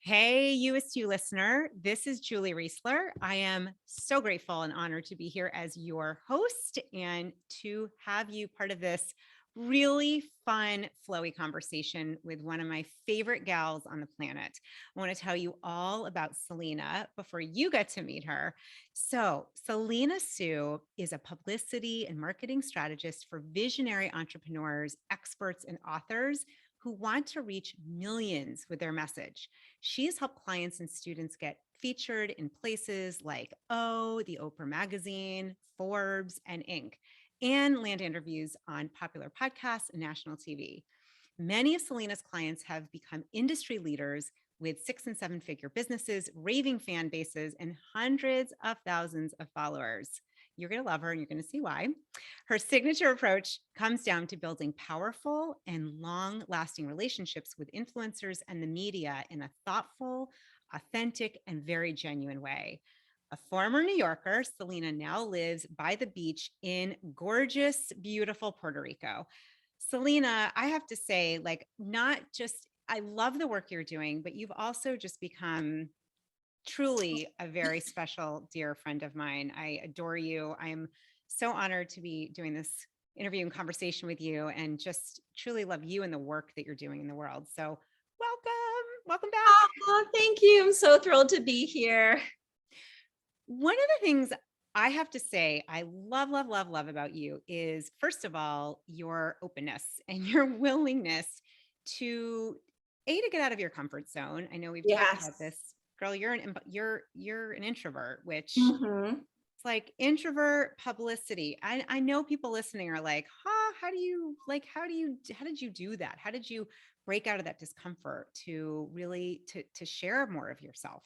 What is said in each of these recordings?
Hey, Youest, you listener. This is Julie Reisler. I am so grateful and honored to be here as your host and to have you part of this really fun, flowy conversation with one of my favorite gals on the planet. I want to tell you all about Selena before you get to meet her. So, Selena Soo is a publicity and marketing strategist for visionary entrepreneurs, experts, and authors who want to reach millions with their message. She's helped clients and students get featured in places like the Oprah Magazine, Forbes, and Inc., and land interviews on popular podcasts and national TV. Many of Selena's clients have become industry leaders with 6 and 7 figure businesses, raving fan bases, and hundreds of thousands of followers. You're going to love her and you're going to see why. Her signature approach comes down to building powerful and long lasting relationships with influencers and the media in a thoughtful, authentic, and very genuine way. A former New Yorker, Selena now lives by the beach in gorgeous, beautiful Puerto Rico. Selena, I have to say, not just, I love the work you're doing, but you've also just become truly a very special, dear friend of mine. I adore you. I'm so honored to be doing this interview and conversation with you and just truly love you and the work that you're doing in the world. So, welcome back. Oh, thank you. I'm so thrilled to be here. One of the things I have to say I love, love, love, love about you is, first of all, your openness and your willingness to get out of your comfort zone. I know we've talked about Yes. this. Girl, you're an introvert, which hmm it's like introvert publicity. I know people listening are like, huh, how did you do that? How did you break out of that discomfort to really to share more of yourself?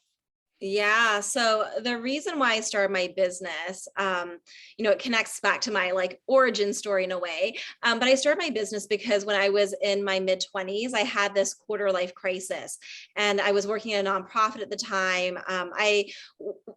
Yeah. So the reason why I started my business, it connects back to my origin story in a way. But I started my business because when I was in my mid 20s, I had this quarter life crisis, and I was working at a nonprofit at the time.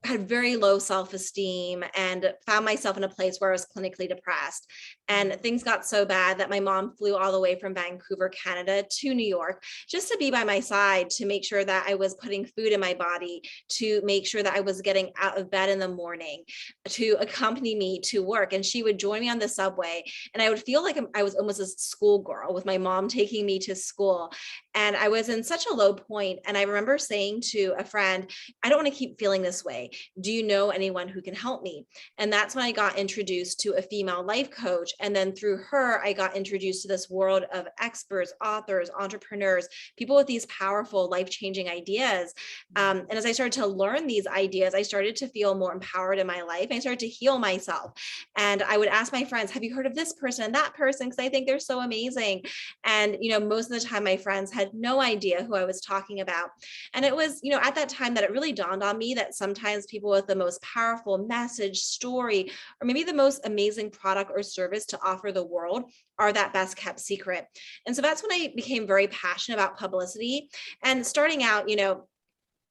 Had very low self-esteem and found myself in a place where I was clinically depressed. And Mhm. things got so bad that my mom flew all the way from Vancouver, Canada to New York just to be by my side, to make sure that I was putting food in my body, to make sure that I was getting out of bed in the morning, to accompany me to work. And she would join me on the subway. And I would feel like I was almost a schoolgirl with my mom taking me to school. And I was in such a low point. And I remember saying to a friend, I don't want to keep feeling this way. Do you know anyone who can help me? And that's when I got introduced to a female life coach. And then through her, I got introduced to this world of experts, authors, entrepreneurs, people with these powerful, life changing ideas. And as I started to learn these ideas, I started to feel more empowered in my life. I started to heal myself. And I would ask my friends, have you heard of this person and that person? Because I think they're so amazing. And, most of the time, my friends had no idea who I was talking about. And it was, at that time that it really dawned on me that sometimes people with the most powerful message, story, or maybe the most amazing product or service to offer the world are that best kept secret. And so that's when I became very passionate about publicity. And starting out,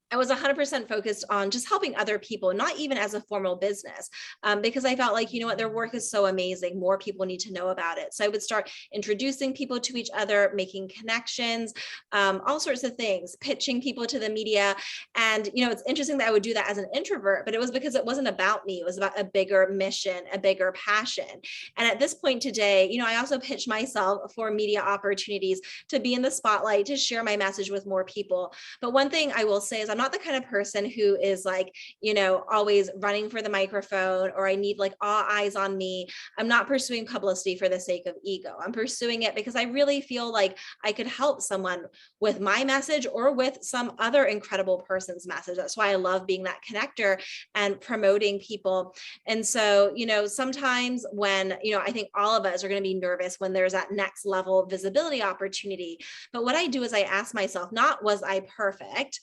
I was 100% focused on just helping other people, not even as a formal business, because I felt like, what, their work is so amazing. More people need to know about it. So I would start introducing people to each other, making connections, all sorts of things, pitching people to the media. And, it's interesting that I would do that as an introvert, but it was because it wasn't about me. It was about a bigger mission, a bigger passion. And at this point today, I also pitch myself for media opportunities to be in the spotlight, to share my message with more people. But one thing I will say is I'm not the kind of person who is always running for the microphone, or I need all eyes on me. I'm not pursuing publicity for the sake of ego. I'm pursuing it because I really feel like I could help someone with my message or with some other incredible person's message. That's why I love being that connector and promoting people. And so, sometimes when, I think all of us are going to be nervous when there's that next level visibility opportunity. But what I do is I ask myself, not was I perfect?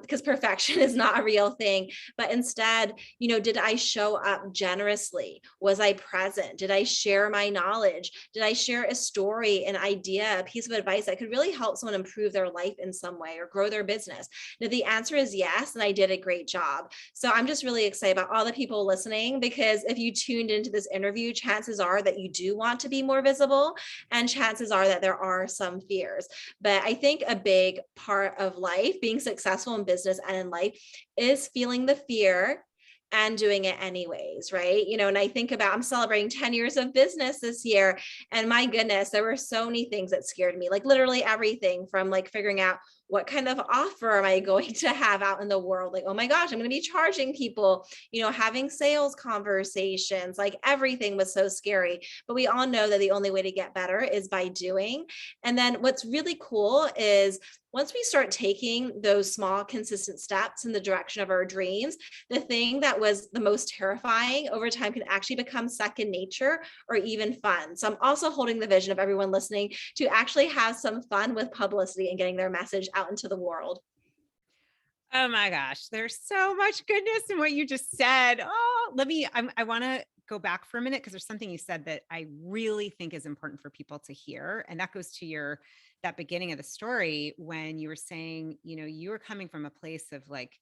because perfection is not a real thing, but instead, did I show up generously? Was I present? Did I share my knowledge? Did I share a story, an idea, a piece of advice that could really help someone improve their life in some way or grow their business? And if the answer is yes, then I did a great job. So I'm just really excited about all the people listening, because if you tuned into this interview, chances are that you do want to be more visible, and chances are that there are some fears. But I think a big part of life, being successful in business and in life, is feeling the fear and doing it anyways, right? And I think about, I'm celebrating 10 years of business this year, and my goodness, there were so many things that scared me, like literally everything from like figuring out what kind of offer am I going to have out in the world? Like, oh my gosh, I'm going to be charging people, having sales conversations, like everything was so scary. But we all know that the only way to get better is by doing. And then what's really cool is once we start taking those small, consistent steps in the direction of our dreams, the thing that was the most terrifying over time can actually become second nature or even fun. So I'm also holding the vision of everyone listening to actually have some fun with publicity and getting their message out into the world. Oh my gosh, there's so much goodness in what you just said. Oh, I want to go back for a minute because there's something you said that I really think is important for people to hear. And that goes to that beginning of the story when you were saying, you were coming from a place of like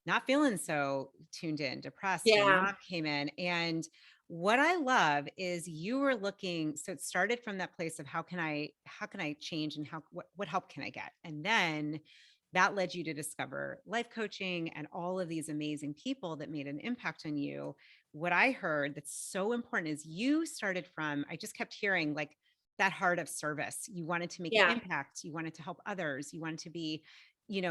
not feeling so tuned in, depressed. Your Yeah. mom came in. And what I love is you were looking, so it started from that place of how can I change, and what help can I get? And then that led you to discover life coaching and all of these amazing people that made an impact on you. What I heard that's so important is you started from, I just kept hearing like that heart of service. You wanted to make an Yeah. impact. You wanted to help others. You wanted to be,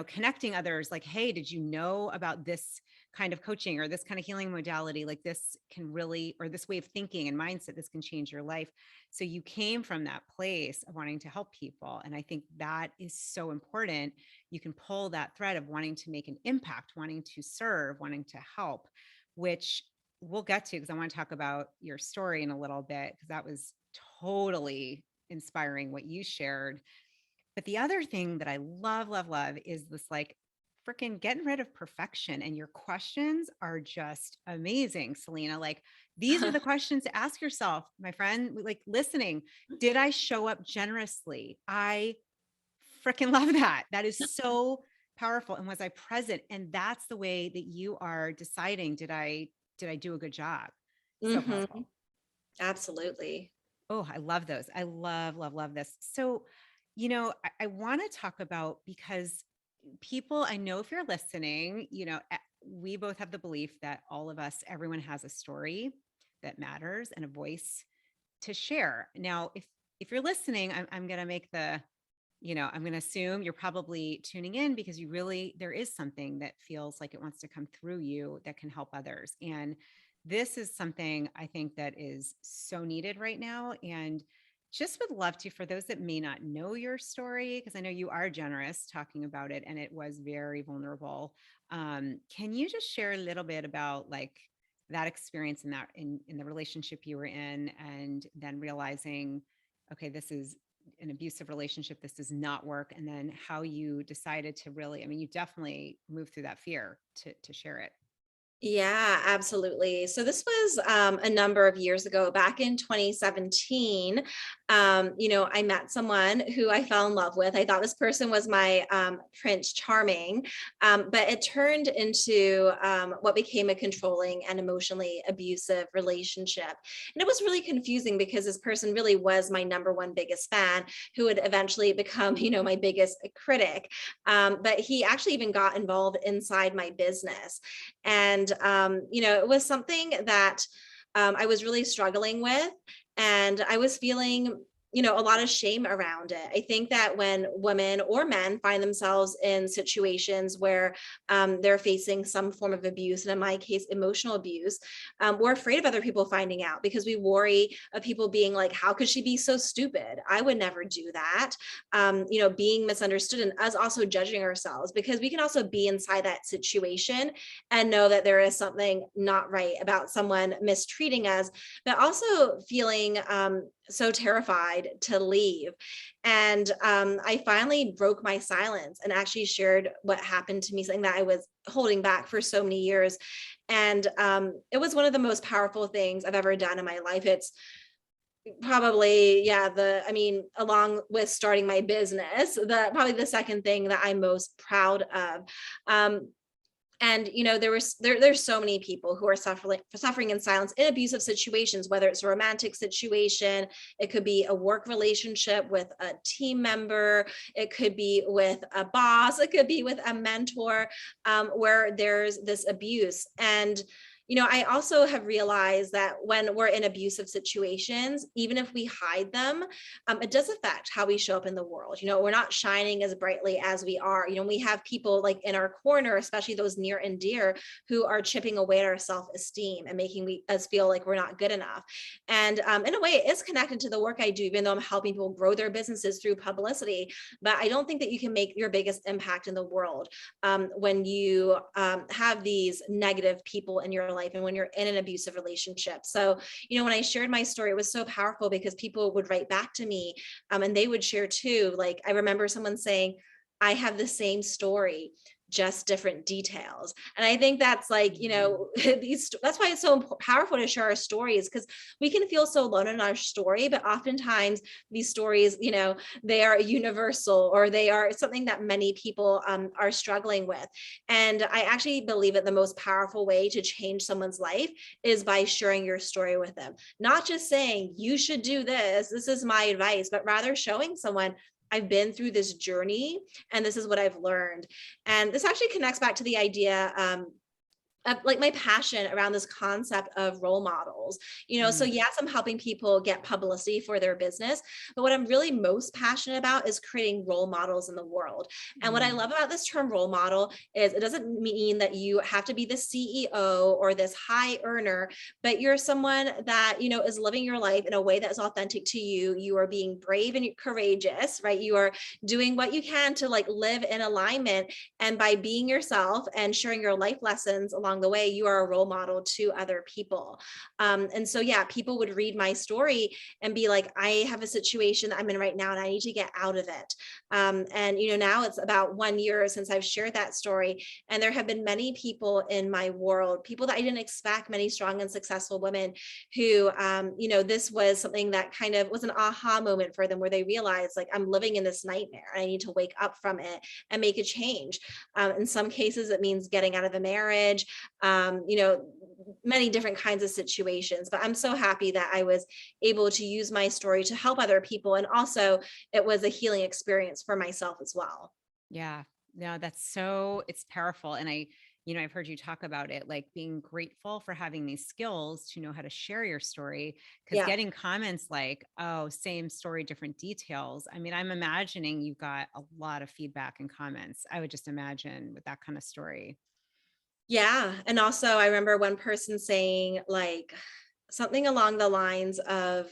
connecting others like, hey, did you know about this kind of coaching or this kind of healing modality? Like this can really, or this way of thinking and mindset, this can change your life. So you came from that place of wanting to help people. And I think that is so important. You can pull that thread of wanting to make an impact, wanting to serve, wanting to help, which we'll get to because I want to talk about your story in a little bit, because that was totally inspiring what you shared. But the other thing that I love, love, love is this like freaking getting rid of perfection. And your questions are just amazing, Selena. Like these are the questions to ask yourself, my friend, like listening. Did I show up generously? I freaking love that. That is so powerful. And was I present? And that's the way that you are deciding, did I do a good job? So Mm-hmm. powerful. Absolutely. Oh, I love those. I love, love, love this. So, I want to talk about, because people, I know if you're listening, we both have the belief that all of us, everyone has a story that matters and a voice to share. Now, if you're listening, I'm going to make I'm going to assume you're probably tuning in because there is something that feels like it wants to come through you that can help others. And this is something I think that is so needed right now. And just would love to, for those that may not know your story, because I know you are generous talking about it and it was very vulnerable. Can you just share a little bit about like that experience in the relationship you were in, and then realizing, okay, this is an abusive relationship, this does not work, and then how you decided to really, I mean, you definitely moved through that fear to share it. Yeah, absolutely. So this was a number of years ago, back in 2017. I met someone who I fell in love with. I thought this person was my Prince Charming, but it turned into what became a controlling and emotionally abusive relationship. And it was really confusing because this person really was my number one biggest fan, who would eventually become, my biggest critic. But he actually even got involved inside my business. And, it was something that I was really struggling with. And I was feeling, a lot of shame around it. I think that when women or men find themselves in situations where they're facing some form of abuse, and in my case, emotional abuse, we're afraid of other people finding out because we worry of people being like, how could she be so stupid? I would never do that. Being misunderstood, and us also judging ourselves, because we can also be inside that situation and know that there is something not right about someone mistreating us, but also feeling so terrified to leave. And I finally broke my silence and actually shared what happened to me, something that I was holding back for so many years. And it was one of the most powerful things I've ever done in my life. It's probably, yeah, I mean, along with starting my business, probably the second thing that I'm most proud of. Um, and there's so many people who are suffering in silence in abusive situations, whether it's a romantic situation, it could be a work relationship with a team member, it could be with a boss, it could be with a mentor, where there's this abuse. And I also have realized that when we're in abusive situations, even if we hide them, it does affect how we show up in the world. We're not shining as brightly as we are. We have people like in our corner, especially those near and dear, who are chipping away at our self-esteem and making us feel like we're not good enough. And in a way, it is connected to the work I do, even though I'm helping people grow their businesses through publicity. But I don't think that you can make your biggest impact in the world when you have these negative people in your life and when you're in an abusive relationship. So, when I shared my story, it was so powerful because people would write back to me and they would share too. Like, I remember someone saying, I have the same story, just different details. And I think that's like, that's why it's so powerful to share our stories, because we can feel so alone in our story, but oftentimes these stories, they are universal, or they are something that many people are struggling with. And I actually believe that the most powerful way to change someone's life is by sharing your story with them. Not just saying, you should do this is my advice, but rather showing someone, I've been through this journey and this is what I've learned. And this actually connects back to the idea of like my passion around this concept of role models. So yes, I'm helping people get publicity for their business, but what I'm really most passionate about is creating role models in the world. And what I love about this term role model is it doesn't mean that you have to be the CEO or this high earner, but you're someone that, is living your life in a way that is authentic to you. You are being brave and courageous, right? You are doing what you can to like live in alignment. And by being yourself and sharing your life lessons along the way, you are a role model to other people. And so, yeah, people would read my story and be like, I have a situation that I'm in right now and I need to get out of it. And, now it's about 1 year since I've shared that story. And there have been many people in my world, people that I didn't expect, many strong and successful women who, this was something that kind of was an aha moment for them, where they realized, like, I'm living in this nightmare and I need to wake up from it and make a change. In some cases, it means getting out of a marriage, many different kinds of situations. But I'm so happy that I was able to use my story to help other people. And also, it was a healing experience for myself as well. Yeah. No, it's powerful. And I've heard you talk about it, like being grateful for having these skills to know how to share your story. Cause Yeah. getting comments like, oh, same story, different details. I mean, I'm imagining you got a lot of feedback and comments. I would just imagine with that kind of story. Yeah. And also, I remember one person saying, like, something along the lines of,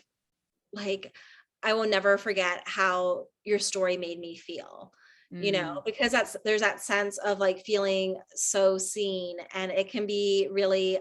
like, I will never forget how your story made me feel, Mm, because there's that sense of like feeling so seen, and it can be really,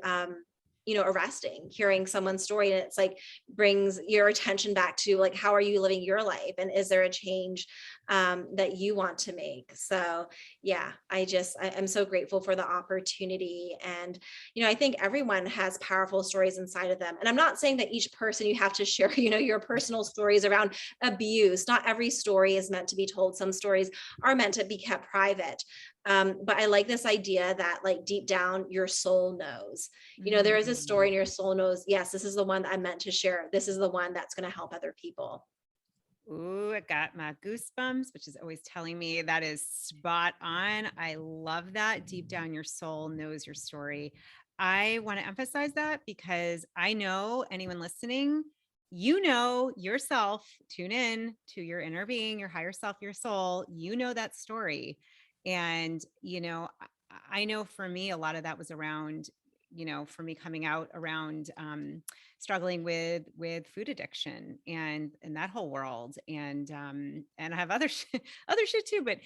arresting hearing someone's story. And it's like brings your attention back to like, how are you living your life? And is there a change that you want to make? So yeah, I'm so grateful for the opportunity. And, I think everyone has powerful stories inside of them. And I'm not saying that each person you have to share, your personal stories around abuse. Not every story is meant to be told. Some stories are meant to be kept private. But I like this idea that like deep down, your soul knows, there is a story mm. and your soul knows, yes, this is the one that I'm meant to share. This is the one that's going to help other people. Ooh, it got my goosebumps, which is always telling me that is spot on. I love that. Deep down, your soul knows your story. I want to emphasize that because I know anyone listening, you know yourself, tune in to your inner being, your higher self, your soul, you know that story. And, I know for me, a lot of that was around, for me coming out around, struggling with food addiction and that whole world. And I have other other shit too, but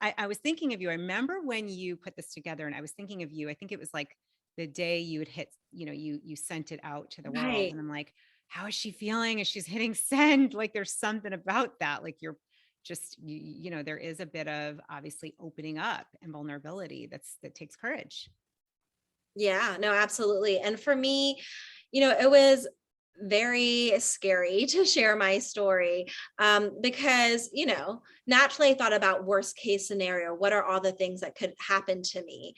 I was thinking of you. I remember when you put this together and I was thinking of you. I think it was like the day you had hit, you sent it out to the world. Right. And I'm like, how is she feeling? As she's hitting send, like there's something about that. Like you're just, there is a bit of obviously opening up and vulnerability that takes courage. Yeah, no, absolutely. And for me, it was very scary to share my story, because, naturally I thought about worst case scenario. What are all the things that could happen to me?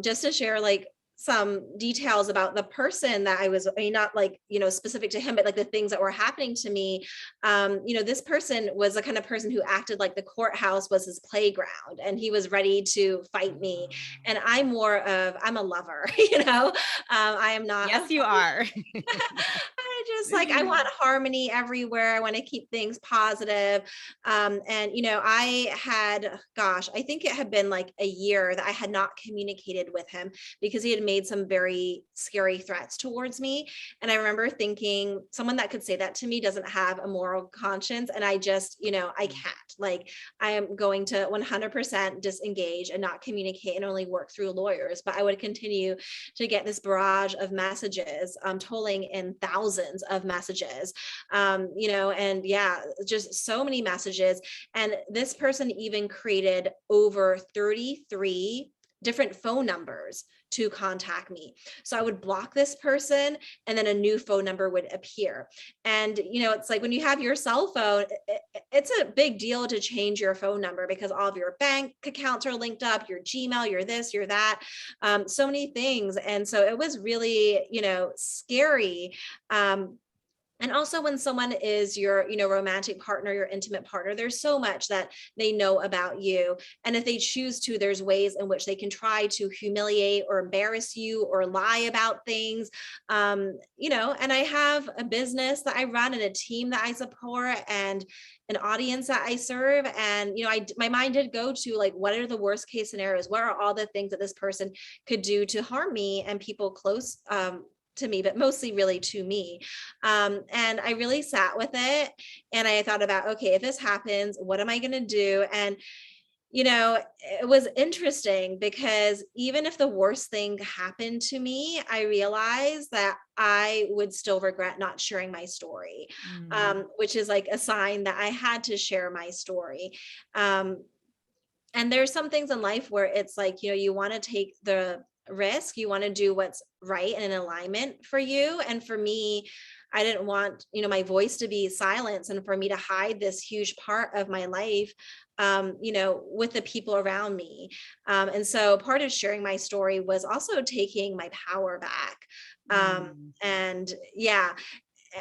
Just to share like some details about the person that I mean, not like, specific to him, but like the things that were happening to me. This person was the kind of person who acted like the courthouse was his playground and he was ready to fight me. And I'm a lover, I am not a Yes, you are. I just like, I want harmony everywhere. I want to keep things positive. And, I think it had been like a year that I had not communicated with him because he had made some very scary threats towards me. And I remember thinking someone that could say that to me doesn't have a moral conscience. And I just, I can't. Like, I am going to 100% disengage and not communicate and only work through lawyers. But I would continue to get this barrage of messages, tolling in thousands of messages, and yeah, just so many messages. And this person even created over 33 different phone numbers to contact me. So I would block this person and then a new phone number would appear. And, it's like when you have your cell phone, it's a big deal to change your phone number because all of your bank accounts are linked up, your Gmail, your this, your that, so many things. And so it was really, scary. And also when someone is your, romantic partner, your intimate partner, there's so much that they know about you. And if they choose to, there's ways in which they can try to humiliate or embarrass you or lie about things. And I have a business that I run and a team that I support and an audience that I serve. And, my mind did go to like, what are the worst case scenarios? What are all the things that this person could do to harm me and people close, to me, but mostly really to me. And I really sat with it and I thought about, okay, if this happens, what am I going to do? And, it was interesting because even if the worst thing happened to me, I realized that I would still regret not sharing my story, Mm. which is like a sign that I had to share my story. Um, and there's some things in life where it's like, you want to take the risk, you want to do what's right and in alignment for you. And for me, I didn't want, my voice to be silenced and for me to hide this huge part of my life, with the people around me. And so part of sharing my story was also taking my power back. Mm. And yeah,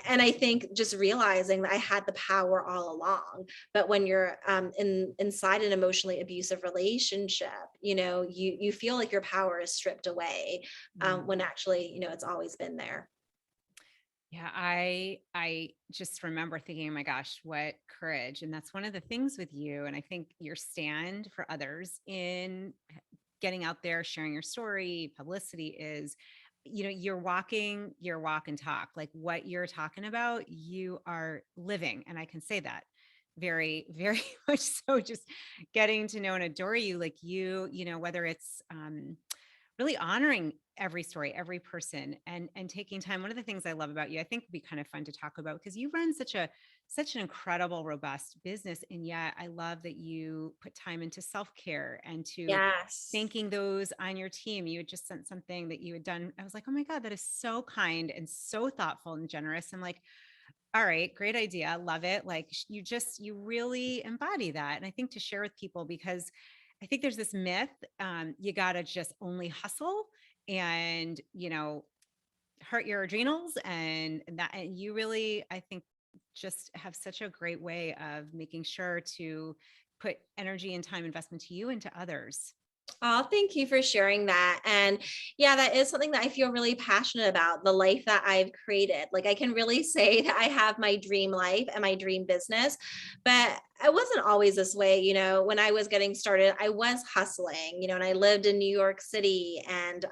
and I think just realizing that I had the power all along. But when you're inside an emotionally abusive relationship, you feel like your power is stripped away, Mm. when actually, it's always been there. Yeah, I just remember thinking, oh my gosh, what courage. And that's one of the things with you. And I think your stand for others in getting out there, sharing your story, publicity is, you're walking your walk and talk. Like what you're talking about, you are living. And I can say that very, very much so, just getting to know and adore you, like whether it's really honoring every story, every person, and taking time. One of the things I love about you, I think would be kind of fun to talk about because you run such an incredible, robust business. And yet I love that you put time into self-care and to Yes. thanking those on your team. You had just sent something that you had done. I was like, oh my God, that is so kind and so thoughtful and generous. I'm like, all right, great idea. Love it. Like you really embody that. And I think to share with people, because I think there's this myth, you got to just only hustle and, hurt your adrenals and you really, I think just have such a great way of making sure to put energy and time investment to you and to others. Oh, thank you for sharing that. And yeah, that is something that I feel really passionate about, the life that I've created. Like I can really say that I have my dream life and my dream business, but I wasn't always this way. When I was getting started, I was hustling, and I lived in New York City, and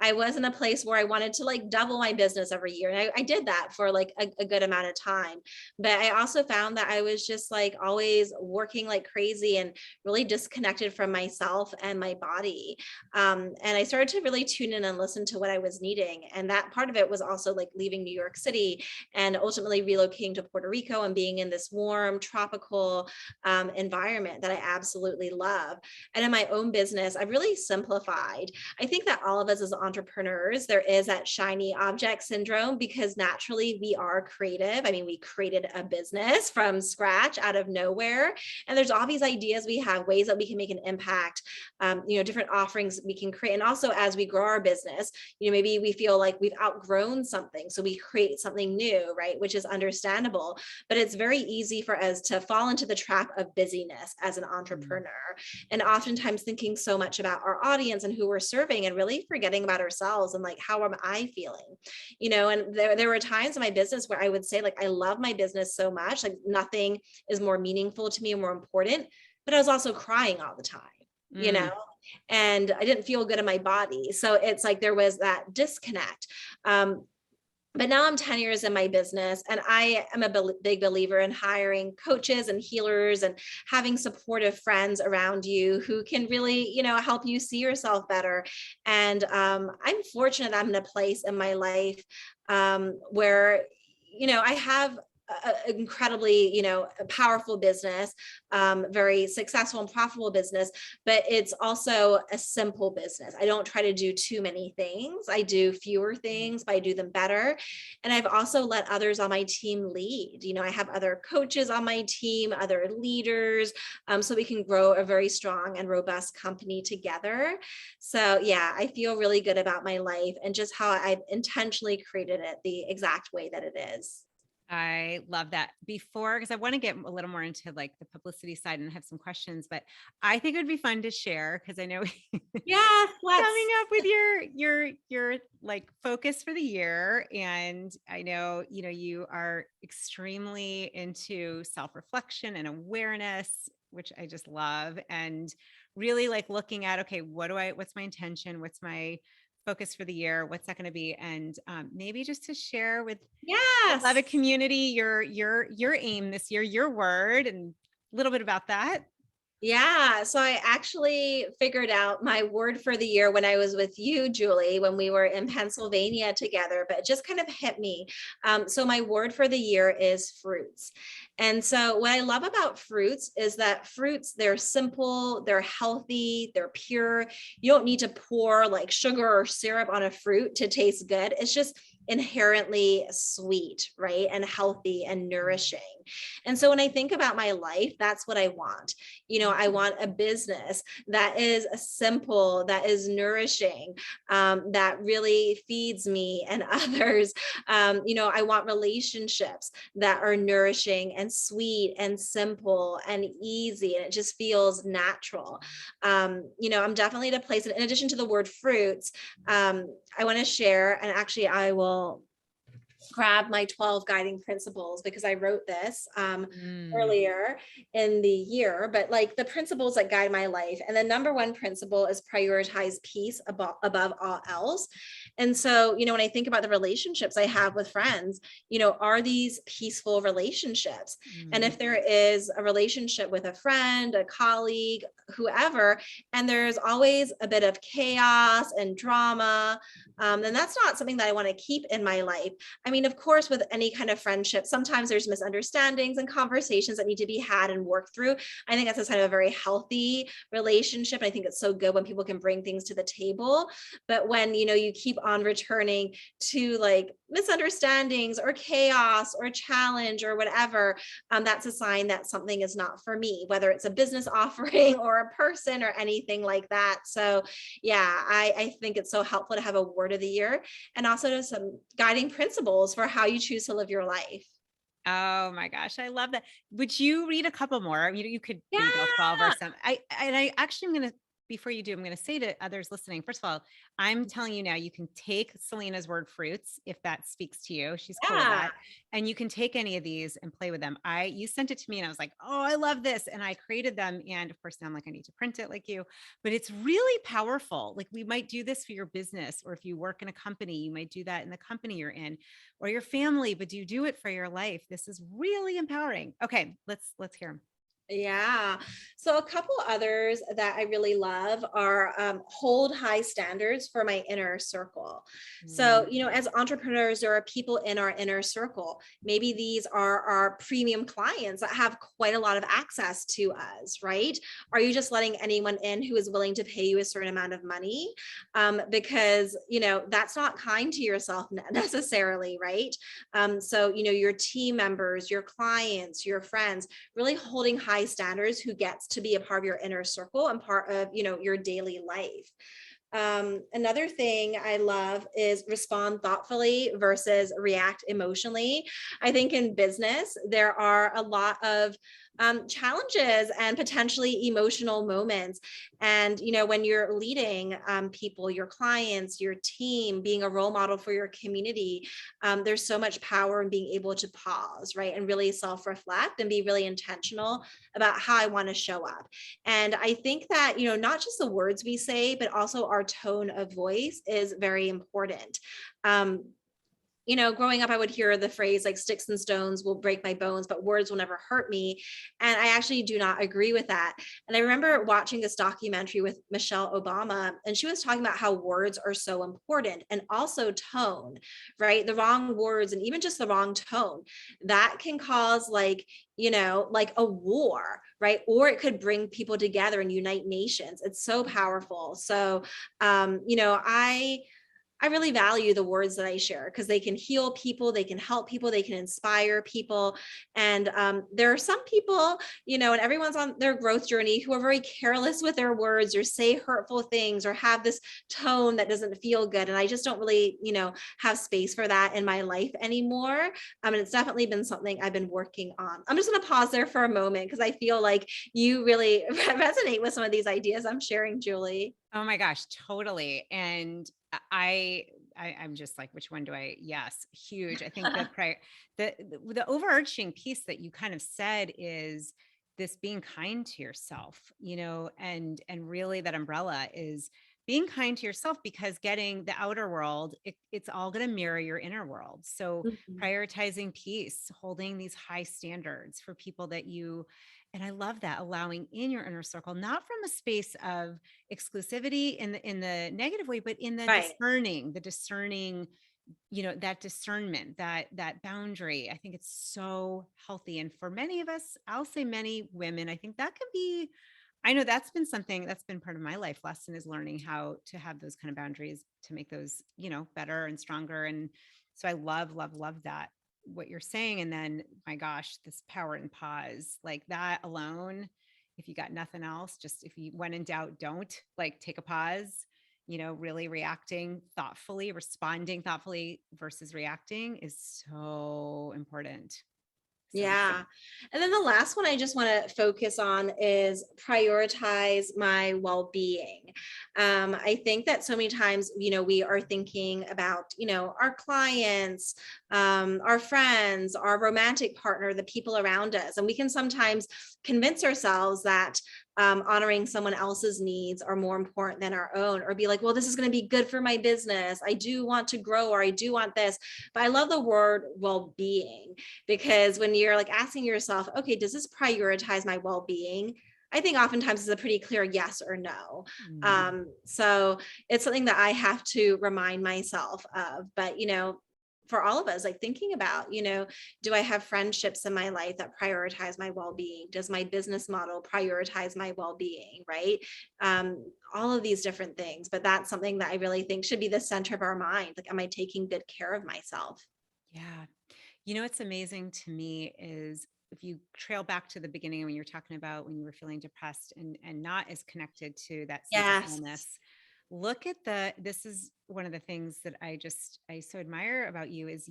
I was in a place where I wanted to like double my business every year. And I did that for like a good amount of time. But I also found that I was just like always working like crazy and really disconnected from myself and my body. And I started to really tune in and listen to what I was needing. And that part of it was also like leaving New York City and ultimately relocating to Puerto Rico and being in this warm, tropical environment that I absolutely love. And in my own business, I really simplified. I think that all of us as entrepreneurs, there is that shiny object syndrome because naturally we are creative. I mean, we created a business from scratch out of nowhere. And there's all these ideas we have, ways that we can make an impact, different offerings we can create. And also as we grow our business, maybe we feel like we've outgrown something. So we create something new, right? Which is understandable, but it's very easy for us to fall into the trap of busyness as an entrepreneur. And oftentimes thinking so much about our audience and who we're serving and really forgetting about ourselves and like, how am I feeling? And there were times in my business where I would say like, I love my business so much, like nothing is more meaningful to me and more important, but I was also crying all the time, and I didn't feel good in my body. So it's like, there was that disconnect. But now I'm 10 years in my business, and I am a big believer in hiring coaches and healers and having supportive friends around you who can really, help you see yourself better. And I'm fortunate that I'm in a place in my life where, I have incredibly, a powerful business, very successful and profitable business, but it's also a simple business. I don't try to do too many things. I do fewer things, but I do them better. And I've also let others on my team lead. I have other coaches on my team, other leaders, so we can grow a very strong and robust company together. So yeah, I feel really good about my life and just how I've intentionally created it the exact way that it is. I love that. Because I want to get a little more into like the publicity side and have some questions, but I think it would be fun to share because I know Yeah, coming let's. up with your like focus for the year. And I know, you are extremely into self-reflection and awareness, which I just love. And really like looking at, okay, what's my intention? What's my focus for the year? What's that going to be? And maybe just to share with the beloved Yes. community, your aim this year, your word, and a little bit about that. Yeah. So I actually figured out my word for the year when I was with you, Julie, when we were in Pennsylvania together, but it just kind of hit me. So my word for the year is fruits. And so what I love about fruits is that fruits, they're simple, they're healthy, they're pure. You don't need to pour like sugar or syrup on a fruit to taste good. It's just inherently sweet, right? And healthy and nourishing. And so when I think about my life, that's what I want. I want a business that is simple, that is nourishing, that really feeds me and others. I want relationships that are nourishing and sweet and simple and easy, and it just feels natural. I'm definitely at a place, in addition to the word fruits, I want to share, and actually I will grab my 12 guiding principles because I wrote this earlier in the year, but like the principles that guide my life. And the number one principle is prioritize peace above all else. And so, when I think about the relationships I have with friends, are these peaceful relationships? And if there is a relationship with a friend, a colleague, whoever, and there's always a bit of chaos and drama, then that's not something that I want to keep in my life. I mean, of course, with any kind of friendship, sometimes there's misunderstandings and conversations that need to be had and worked through. I think that's a sign of a very healthy relationship. And I think it's so good when people can bring things to the table. But when, you keep on returning to like misunderstandings or chaos or challenge or whatever, that's a sign that something is not for me, whether it's a business offering or a person or anything like that. So yeah, I think it's so helpful to have a word of the year and also some guiding principles for how you choose to live your life. Oh my gosh, I love that. Would you read a couple more? You could read all 12 or Yeah. some. I actually am going to before you do, I'm going to say to others listening, first of all, I'm telling you now, you can take Selena's word fruits if that speaks to you. She's cool with Yeah. that. And you can take any of these and play with them. You sent it to me and I was like, oh, I love this. And I created them. And of course, now I'm like, I need to print it like you, but it's really powerful. Like we might do this for your business, or if you work in a company, you might do that in the company you're in, or your family, but do you do it for your life? This is really empowering. Okay, let's hear them. Yeah. So a couple others that I really love are hold high standards for my inner circle. So, Mm. as entrepreneurs, there are people in our inner circle. Maybe these are our premium clients that have quite a lot of access to us, right? Are you just letting anyone in who is willing to pay you a certain amount of money? Because, that's not kind to yourself necessarily, right? So, your team members, your clients, your friends, really holding high standards who gets to be a part of your inner circle and part of your daily life. Another thing I love is respond thoughtfully versus react emotionally. I think in business, there are a lot of challenges and potentially emotional moments. And, when you're leading people, your clients, your team, being a role model for your community, there's so much power in being able to pause, right? And really self-reflect and be really intentional about how I want to show up. And I think that, not just the words we say, but also our tone of voice is very important. Um, Growing up, I would hear the phrase like sticks and stones will break my bones, but words will never hurt me. And I actually do not agree with that. And I remember watching this documentary with Michelle Obama, and she was talking about how words are so important and also tone, right? The wrong words and even just the wrong tone that can cause like a war, right? Or it could bring people together and unite nations. It's so powerful. So, I really value the words that I share because they can heal people, they can help people, they can inspire people. And there are some people, and everyone's on their growth journey who are very careless with their words or say hurtful things or have this tone that doesn't feel good. And I just don't really, have space for that in my life anymore. And it's definitely been something I've been working on. I'm just going to pause there for a moment because I feel like you really resonate with some of these ideas I'm sharing, Julie. Oh my gosh, totally. And I'm just like, which one do I? Yes, huge. I think the overarching piece that you kind of said is this being kind to yourself, and really that umbrella is being kind to yourself, because getting the outer world, it's all going to mirror your inner world. So Mhm. prioritizing peace, holding these high standards for people that you, and I love that, allowing in your inner circle, not from a space of exclusivity in the negative way, but in the Right. discerning, that discernment, that boundary. I think it's so healthy. And for many of us, I'll say many women, I think that can be, I know that's been something that's been part of my life lesson, is learning how to have those kind of boundaries to make those, better and stronger. And so I love that, what you're saying. And then, my gosh, this power in pause, like that alone, if you got nothing else, just if you, when in doubt, don't, like, take a pause, really reacting thoughtfully, responding thoughtfully versus reacting is so important. So important. Yeah. And then the last one I just want to focus on is prioritize my well-being. I think that so many times, we are thinking about, our clients, our friends, our romantic partner, the people around us. And we can sometimes convince ourselves that honoring someone else's needs are more important than our own, or be like, well, this is going to be good for my business. I do want to grow, or I do want this. But I love the word well-being, because when you're like asking yourself, okay, does this prioritize my well-being? I think oftentimes it's a pretty clear yes or no. Mm. So it's something that I have to remind myself of. But, for all of us, like thinking about, do I have friendships in my life that prioritize my well-being? Does my business model prioritize my well-being? Right. All of these different things. But that's something that I really think should be the center of our mind. Like, am I taking good care of myself? Yeah. What's amazing to me is, if you trail back to the beginning when you're talking about when you were feeling depressed and not as connected to that sense of Yes. wholeness, this is one of the things that I so admire about you, is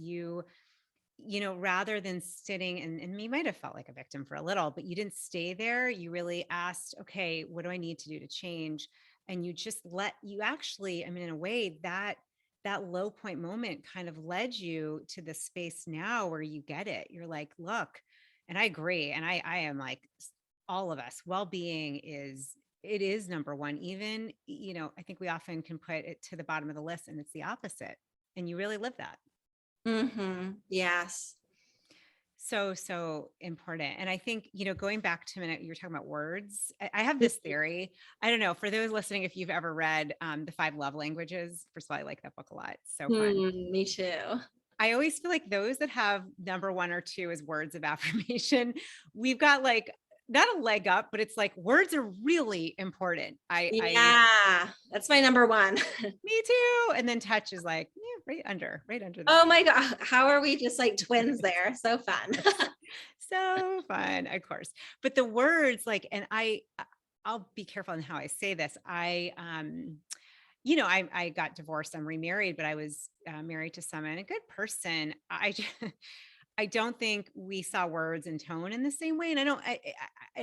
rather than sitting, and you might have felt like a victim for a little, but you didn't stay there. You really asked, okay, what do I need to do to change? and you just you actually, I mean, in a way that low point moment kind of led you to the space now where you get it. You're like, look, and I agree. And I am like all of us, well-being it is number one. Even, I think we often can put it to the bottom of the list and it's the opposite. And you really live that. Yes. So important. And I think, going back to a minute, you were talking about words. I have this theory. I don't know, for those listening, if you've ever read the 5 love languages, first of all, I like that book a lot. So fun. Me too. I always feel like those that have number 1 or 2 as words of affirmation, we've got like not a leg up, but it's like words are really important. Yeah, that's my number one. Me too. And then touch is like, yeah, right under that. Oh my God. How are we just like twins there? So fun. So fun, of course. But the words, like, and I'll be careful in how I say this. I got divorced. I'm remarried, but I was married to someone, a good person. I don't think we saw words and tone in the same way. And in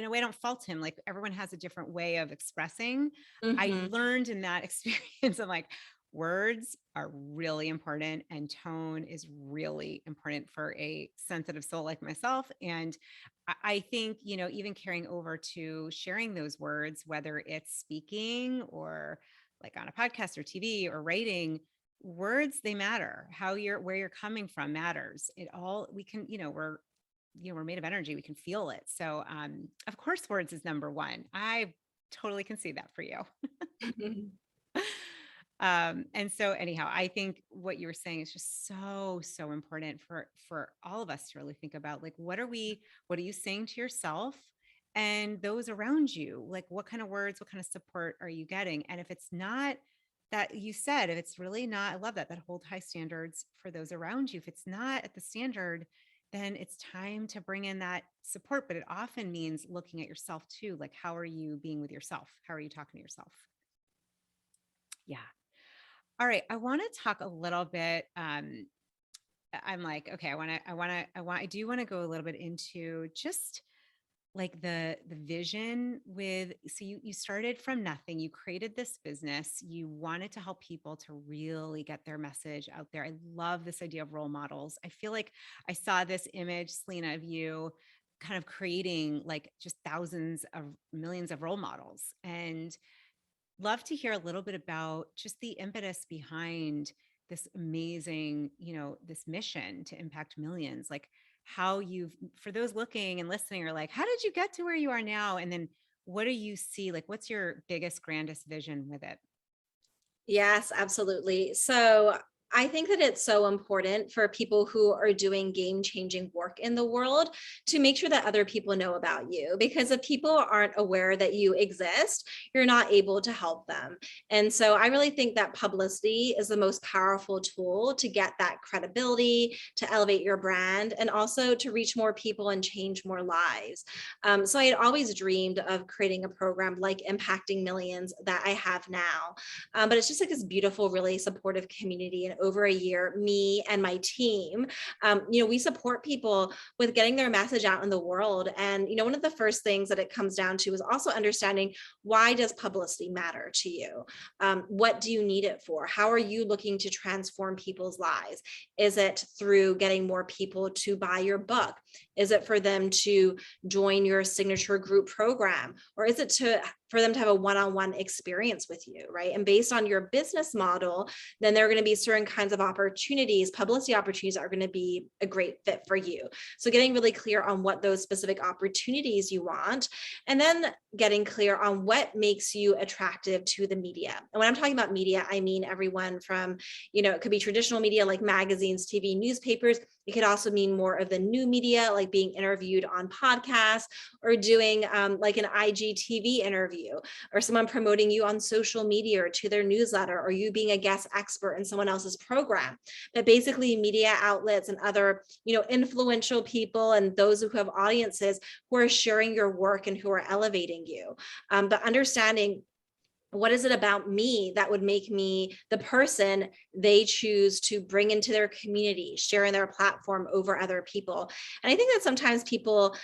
a way, I don't fault him. Like, everyone has a different way of expressing. I learned in that experience, I'm like, words are really important and tone is really important for a sensitive soul like myself. And I think, even carrying over to sharing those words, whether it's speaking or like on a podcast or TV or writing, words, they matter. Where you're coming from matters. We can, we're made of energy. We can feel it. So, of course, words is number one. I totally can see that for you. And so anyhow, I think what you were saying is just so important for all of us to really think about, like, what are you saying to yourself and those around you? Like, what kind of words, what kind of support are you getting? And if it's not that you said, if it's really not, I love that hold high standards for those around you. If it's not at the standard, then it's time to bring in that support. But it often means looking at yourself too. Like, how are you being with yourself? How are you talking to yourself? Yeah. All right. I want to talk a little bit. I'm like, okay, I do want to go a little bit into just like the vision so you started from nothing. You created this business. You wanted to help people to really get their message out there. I love this idea of role models. I feel like I saw this image, Selena, of you kind of creating like just thousands of millions of role models, and love to hear a little bit about just the impetus behind this amazing, this mission to impact millions. Like, how for those looking and listening, are like, how did you get to where you are now? And then what do you see? Like, what's your biggest, grandest vision with it? Yes, absolutely. So I think that it's so important for people who are doing game-changing work in the world to make sure that other people know about you, because if people aren't aware that you exist, you're not able to help them. And so I really think that publicity is the most powerful tool to get that credibility, to elevate your brand, and also to reach more people and change more lives. So I had always dreamed of creating a program like Impacting Millions that I have now. But it's just like this beautiful, really supportive community. And over a year, me and my team, we support people with getting their message out in the world. And, one of the first things that it comes down to is also understanding, why does publicity matter to you? What do you need it for? How are you looking to transform people's lives? Is it through getting more people to buy your book? Is it for them to join your signature group program? Or is it for them to have a one-on-one experience with you, right? And based on your business model, then there are going to be certain kinds of opportunities, publicity opportunities that are going to be a great fit for you. So getting really clear on what those specific opportunities you want, and then getting clear on what makes you attractive to the media. And when I'm talking about media, I mean everyone from, it could be traditional media like magazines, TV, newspapers. It could also mean more of the new media, like being interviewed on podcasts, or doing like an IGTV interview, or someone promoting you on social media or to their newsletter, or you being a guest expert in someone else's program. But basically media outlets and other, influential people and those who have audiences who are sharing your work and who are elevating you. But understanding, what is it about me that would make me the person they choose to bring into their community, share in their platform over other people? And I think that sometimes people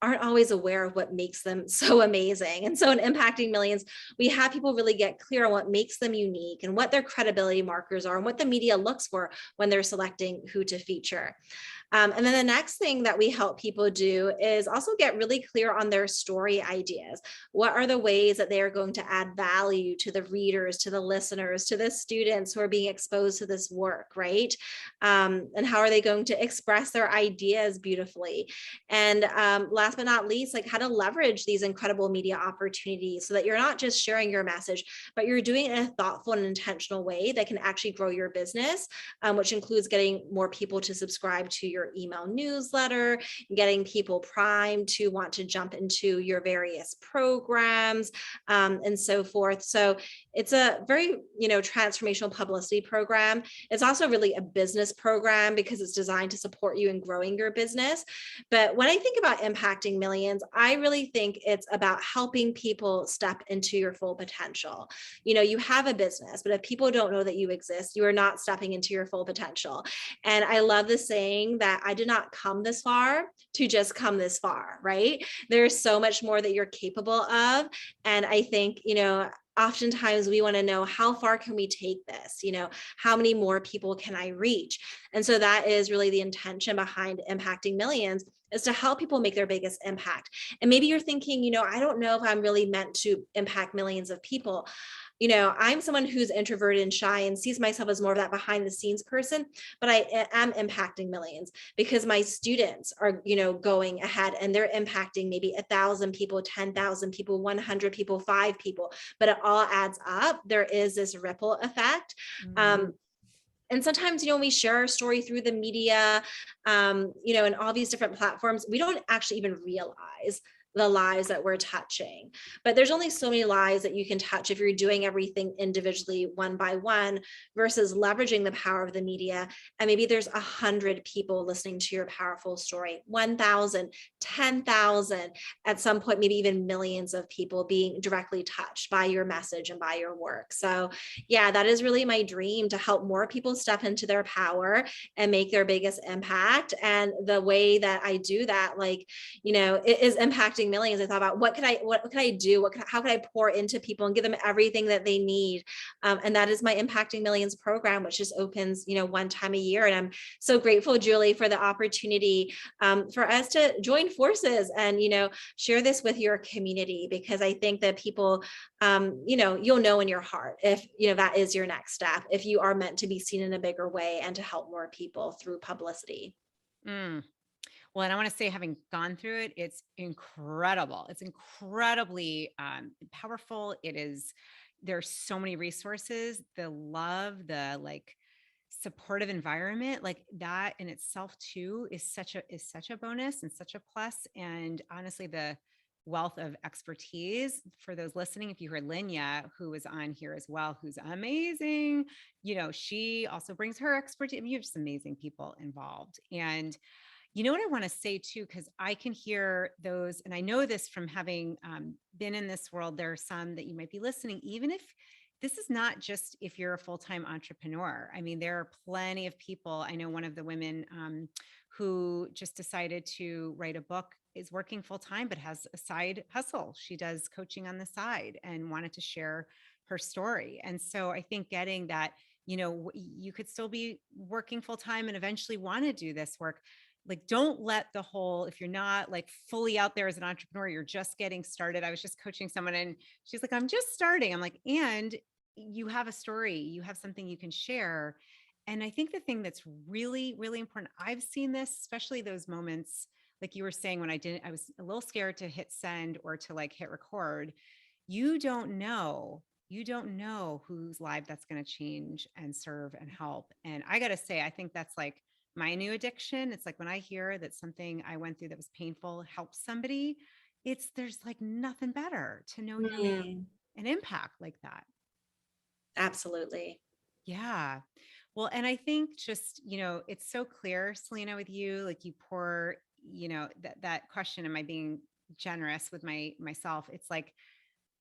aren't always aware of what makes them so amazing. And so in Impacting Millions, we have people really get clear on what makes them unique and what their credibility markers are and what the media looks for when they're selecting who to feature. And then the next thing that we help people do is also get really clear on their story ideas. What are the ways that they are going to add value to the readers, to the listeners, to the students who are being exposed to this work, right? And how are they going to express their ideas beautifully? And last but not least, like how to leverage these incredible media opportunities so that you're not just sharing your message, but you're doing it in a thoughtful and intentional way that can actually grow your business, which includes getting more people to subscribe to your email newsletter, getting people primed to want to jump into your various programs, and so forth. So it's a very, transformational publicity program. It's also really a business program because it's designed to support you in growing your business. But when I think about impacting millions, I really think it's about helping people step into your full potential. You have a business, but if people don't know that you exist, you are not stepping into your full potential. And I love the saying that I did not come this far to just come this far, right? There's so much more that you're capable of. And I think, oftentimes we want to know, how far can we take this? How many more people can I reach? And so that is really the intention behind Impacting Millions, is to help people make their biggest impact. And maybe you're thinking, I don't know if I'm really meant to impact millions of people. I'm someone who's introverted and shy and sees myself as more of that behind the scenes person, but I am impacting millions because my students are, going ahead and they're impacting maybe 1,000 people, 10,000 people, 100 people, 5 people, but it all adds up. There is this ripple effect. Mhm. And sometimes, when we share our story through the media, and all these different platforms, we don't actually even realize the lives that we're touching. But there's only so many lives that you can touch if you're doing everything individually, one by one, versus leveraging the power of the media. And maybe there's 100 people listening to your powerful story, 1,000, 10,000, at some point, maybe even millions of people being directly touched by your message and by your work. So yeah, that is really my dream, to help more people step into their power and make their biggest impact. And the way that I do that, it is impacting millions. I thought about what could I do? How could I pour into people and give them everything that they need? And that is my Impacting Millions program, which just opens, one time a year. And I'm so grateful, Julie, for the opportunity for us to join forces and, share this with your community, because I think that people, you'll know in your heart if, that is your next step, if you are meant to be seen in a bigger way and to help more people through publicity. Mm. Well, and I want to say, having gone through it, it's incredible. It's incredibly powerful. There's so many resources, the love, the supportive environment, like that in itself too is such a bonus and such a plus. And honestly, the wealth of expertise for those listening, if you heard Linya, who was on here as well, who's amazing, she also brings her expertise. I mean, you have just amazing people involved. And you know what I want to say too, because I can hear those, and I know this from having been in this world. There are some that you might be listening, even if this is not just if you're a full-time entrepreneur. I mean, there are plenty of people. I know one of the women who just decided to write a book, is working full-time, but has a side hustle. She does coaching on the side and wanted to share her story. And so I think getting that, you could still be working full-time and eventually want to do this work. Don't let the whole, if you're not fully out there as an entrepreneur, you're just getting started. I was just coaching someone and she's like, I'm just starting. I'm like, and you have a story, you have something you can share. And I think the thing that's really, really important, I've seen this, especially those moments, like you were saying, when I was a little scared to hit send or to hit record. You don't know whose life that's going to change and serve and help. And I got to say, I think that's my new addiction. It's when I hear that something I went through that was painful helps somebody, there's nothing better to know you made Mm, an impact like that. absolutely. Yeah. Well, and I think just, it's so clear, Selena, with you, you pour, that question, am I being generous with myself? It's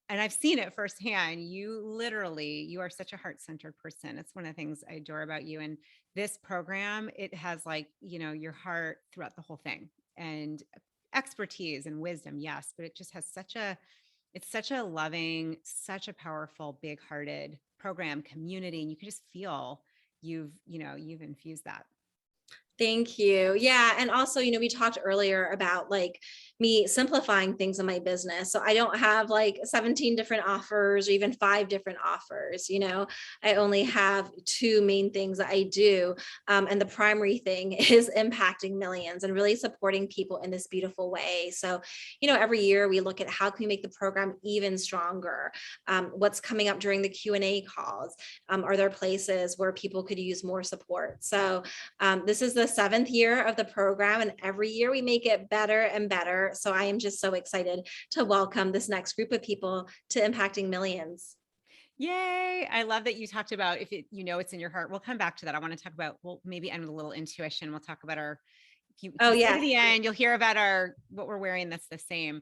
and I've seen it firsthand. You are such a heart-centered person. It's one of the things I adore about you. And this program, it has your heart throughout the whole thing. And expertise and wisdom. Yes. But it just has it's such a loving, such a powerful, big-hearted program community. And you can just feel you've infused that. Thank you. Yeah. And also, we talked earlier about like me simplifying things in my business. So I don't have like 17 different offers or even 5 different offers. I only have 2 main things that I do. And the primary thing is impacting millions and really supporting people in this beautiful way. So, every year we look at how can we make the program even stronger? What's coming up during the Q&A calls? Are there places where people could use more support? So this is the 7th year of the program, and every year we make it better and better. So I am just so excited to welcome this next group of people to impacting millions. Yay. I love that you talked about if it's in your heart. We'll come back to that. I want to talk about, maybe end with a little intuition. We'll talk about if you stay to the end, you'll hear about what we're wearing that's the same.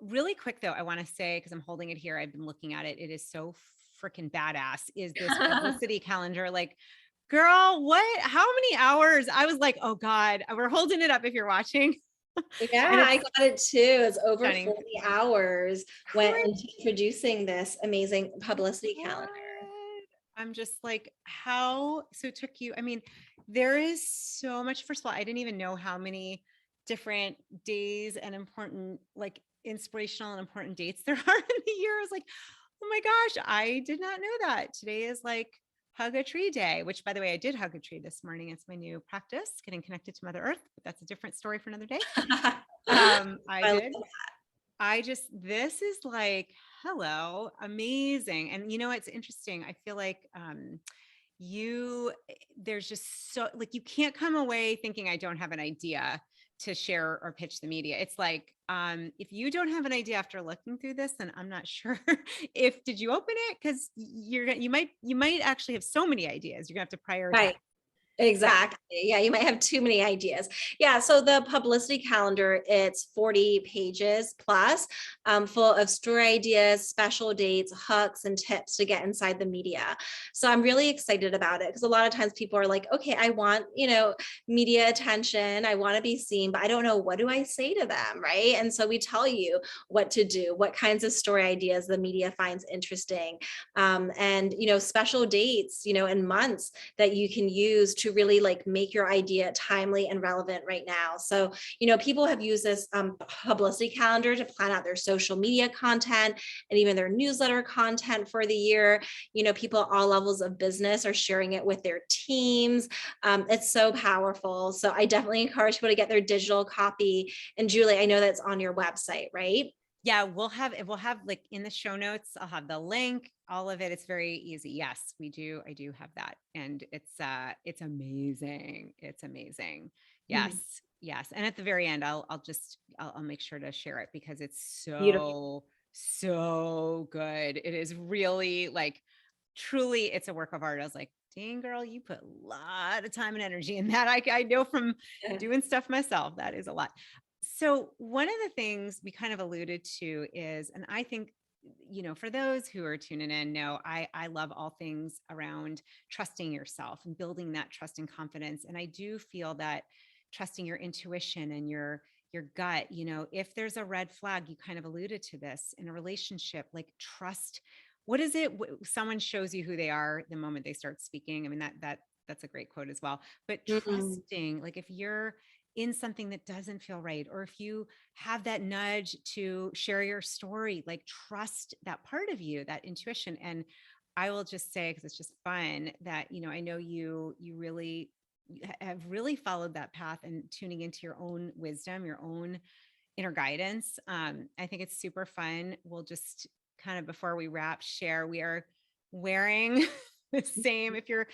Really quick though, I want to say, because I'm holding it here, I've been looking at it. It is so freaking badass. Is this publicity calendar? Like, girl, how many hours? I was like, oh God, we're holding it up if you're watching. Yeah, I got it too. It's over stunning. 40 hours went into producing this amazing publicity calendar. I'm just like, so it took you, there is so much. First of all, I didn't even know how many different days and important, like inspirational and important dates there are in the year. I was like, oh my gosh, I did not know that. Today is like Hug a Tree Day, which by the way, I did hug a tree this morning. It's my new practice, getting connected to Mother Earth, but that's a different story for another day. This is like, hello, amazing. And it's interesting. I feel like there's just so like, you can't come away thinking I don't have an idea to share or pitch the media. It's like, if you don't have an idea after looking through this, then I'm not sure did you open it? Cause you might actually have so many ideas. You're gonna have to prioritize. Right. Exactly. Yeah, you might have too many ideas. Yeah, so the publicity calendar, it's 40 pages plus, full of story ideas, special dates, hooks, and tips to get inside the media. So I'm really excited about it because a lot of times people are like, okay, I want, media attention. I want to be seen, but I don't know, what do I say to them, right? And so we tell you what to do, what kinds of story ideas the media finds interesting, and, special dates, and months that you can use to really like make your idea timely and relevant right now. So, people have used this publicity calendar to plan out their social media content and even their newsletter content for the year. People all levels of business are sharing it with their teams. It's so powerful. So I definitely encourage people to get their digital copy. And Julie, I know that's on your website, right? Yeah, we'll have like in the show notes, I'll have the link, all of it. It's very easy. Yes, we do. I do have that. And it's amazing. It's amazing. Yes. Mm-hmm. Yes. And at the very end, I'll make sure to share it because it's Beautiful. so good. It is really like, truly, it's a work of art. I was like, dang girl, you put a lot of time and energy in that. I know from doing stuff myself, that is a lot. So one of the things we kind of alluded to is, and I think, for those who are tuning in, know I love all things around trusting yourself and building that trust and confidence. And I do feel that trusting your intuition and your gut, if there's a red flag, you kind of alluded to this in a relationship, like trust. What is it? Someone shows you who they are the moment they start speaking. I mean, that's a great quote as well, but trusting, like if you're in something that doesn't feel right, or if you have that nudge to share your story, like trust that part of you, that intuition. And I will just say, because it's just fun, that, I know you really have really followed that path and tuning into your own wisdom, your own inner guidance. I think it's super fun. We'll just kind of, before we wrap, share, we are wearing the same, if you're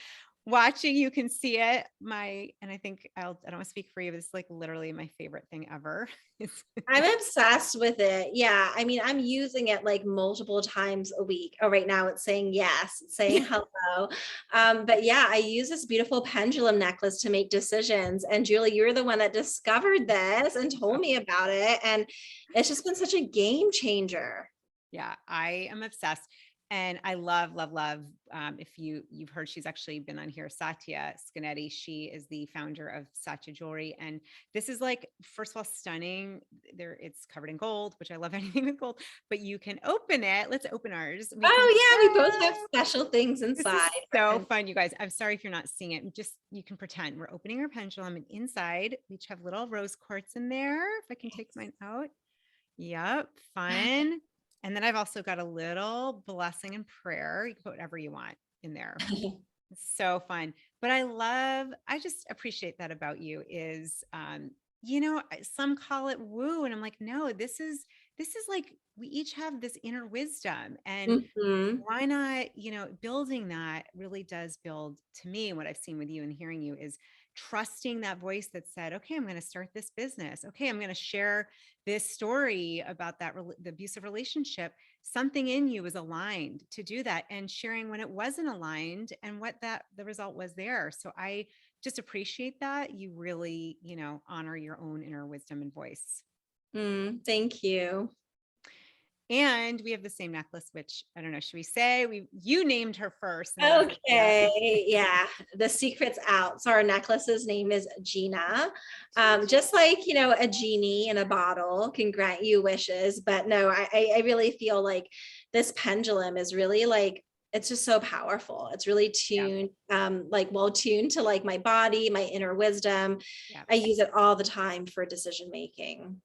watching, you can see it. And I think I don't want to speak for you, but it's like literally my favorite thing ever. I'm obsessed with it. Yeah. I mean, I'm using it like multiple times a week. Oh, right now it's saying yes, it's saying hello. But yeah, I use this beautiful pendulum necklace to make decisions. And Julie, you're the one that discovered this and told me about it. And it's just been such a game changer. Yeah, I am obsessed. And I love, love, love. If you've heard, she's actually been on here, Satya Scanetti. She is the founder of Satya Jewelry. And this is like, first of all, stunning. There, it's covered in gold, which I love anything with gold, but you can open it. Let's open ours. We can, Oh yeah, we both have special things this is inside. so fun, you guys. I'm sorry if you're not seeing it. Just, you can pretend we're opening our pendulum, and inside we each have little rose quartz in there. If I can take mine out. Yep. Fun. And then I've also got a little blessing and prayer. You can put whatever you want in there. It's so fun. But I just appreciate that about you is, some call it woo. And I'm like, no, this is like, we each have this inner wisdom, and Mhm. why not, building that really does build, to me, and what I've seen with you and hearing you is trusting that voice that said, okay, I'm going to start this business. Okay, I'm going to share this story about the abusive relationship. Something in you was aligned to do that, and sharing when it wasn't aligned and what the result was there. So I just appreciate that you really, honor your own inner wisdom and voice. Thank you. And we have the same necklace, which I don't know. Should we say you named her first? And then I was like, Okay, yeah, the secret's out. So our necklace's name is Gina. Just like, a genie in a bottle can grant you wishes, but no, I really feel like this pendulum is really like, it's just so powerful. It's really yeah, tuned, like well tuned to like my body, my inner wisdom. yeah. I use it all the time for decision making.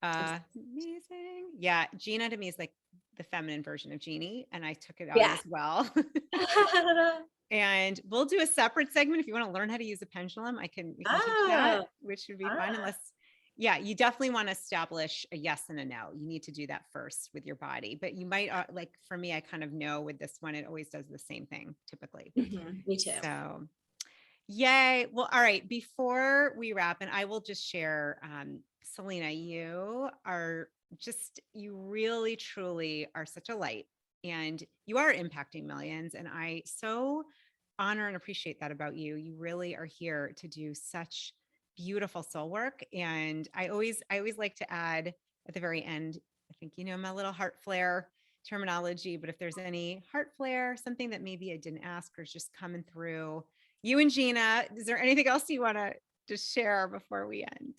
Amazing. Yeah. Gina to me is like the feminine version of Genie. And I took it on Yeah. as well. And we'll do a separate segment. If you want to learn how to use a pendulum, we can teach that, Oh, which would be fun. ah. Unless, yeah, you definitely want to establish a yes and a no. You need to do that first with your body, but you might, like for me, I kind of know with this one, it always does the same thing typically. Me too. So yay. Well, all right. Before we wrap, and I will just share, Selena, you really, truly are such a light, and you are impacting millions. And I so honor and appreciate that about you. You really are here to do such beautiful soul work. And I always like to add at the very end, I think, my little heart flare terminology, but if there's any heart flare, something that maybe I didn't ask or is just coming through, you and Gina, is there anything else you want to just share before we end?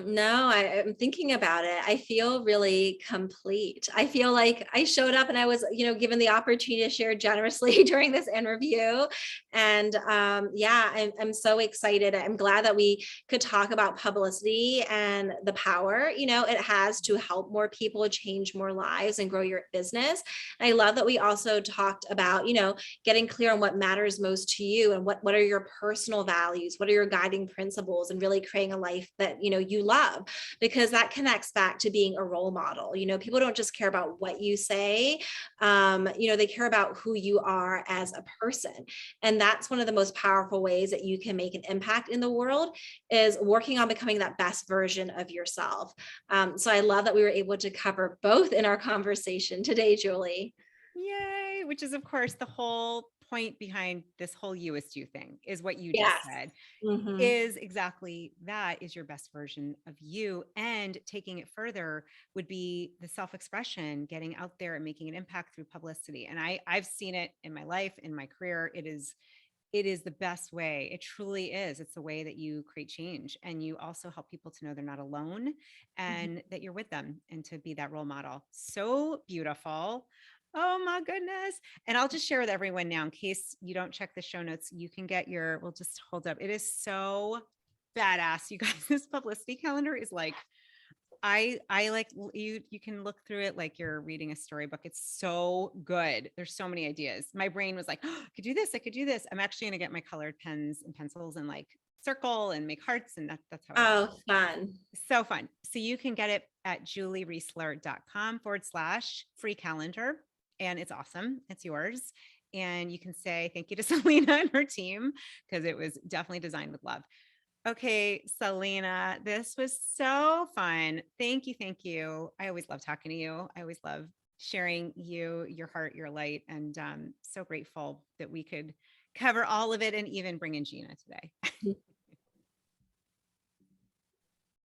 No, I'm thinking about it. I feel really complete. I feel like I showed up and I was, given the opportunity to share generously during this interview. And yeah, I'm so excited. I'm glad that we could talk about publicity and the power, it has to help more people change more lives and grow your business. And I love that we also talked about, getting clear on what matters most to you and what are your personal values, what are your guiding principles, and really creating a life that you love, because that connects back to being a role model. People don't just care about what you say, they care about who you are as a person. And that's one of the most powerful ways that you can make an impact in the world, is working on becoming that best version of yourself. So I love that we were able to cover both in our conversation today, Julie. Yay, which is of course the whole point behind this whole You-est you thing, is what you just Yes. said. Mhm. Is exactly that, is your best version of you. And taking it further would be the self-expression, getting out there and making an impact through publicity. And I've seen it in my life, in my career. It is the best way. It truly is. It's the way that you create change, and you also help people to know they're not alone Mhm. and that you're with them, and to be that role model. So beautiful. Oh my goodness. And I'll just share with everyone now, in case you don't check the show notes, you can get we'll just hold up. It is so badass. You guys, this publicity calendar is like, I like, you can look through it like you're reading a storybook. It's so good. There's so many ideas. My brain was like, oh, I could do this. I could do this. I'm actually going to get my colored pens and pencils and like circle and make hearts. And that's how I roll. Oh, fun. So fun. So you can get it at juliereisler.com/free calendar. And it's awesome. It's yours. And you can say thank you to Selena and her team, because it was definitely designed with love. Okay, Selena, this was so fun. Thank you. Thank you. I always love talking to you. I always love sharing your heart, your light, and so grateful that we could cover all of it and even bring in Gina today.